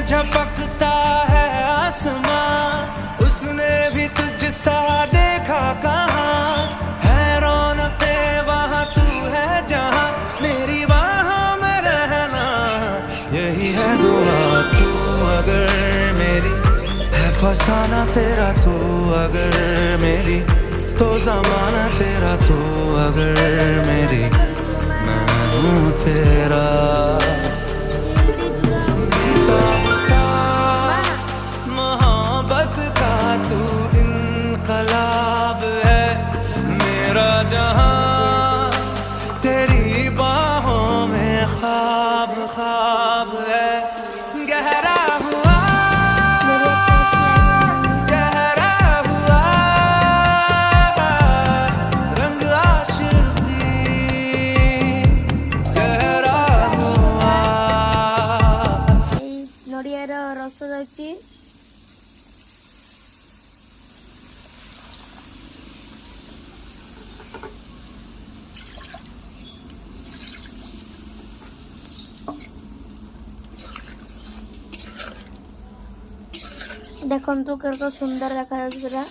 झपकता है आसमां, उसने भी तुझसा देखा कहाँ, है रौनके वहाँ तू है जहाँ, मेरी बाहों में रहना यही है दुआ। तू अगर मेरी है फसाना तेरा, तू अगर मेरी तो जमाना तेरा, तू अगर मेरी मैं हूँ तेरा। मोहब्बत का तू इनकलाब है, मेरा जहां तेरी बाहों में ख्वाब ख्वाब है। गहरा हुआ गहरा हुआ रंग आशिकी, गहरा हुआ। नड़ियार रस जाउची देखो केतो सुंदर देखा।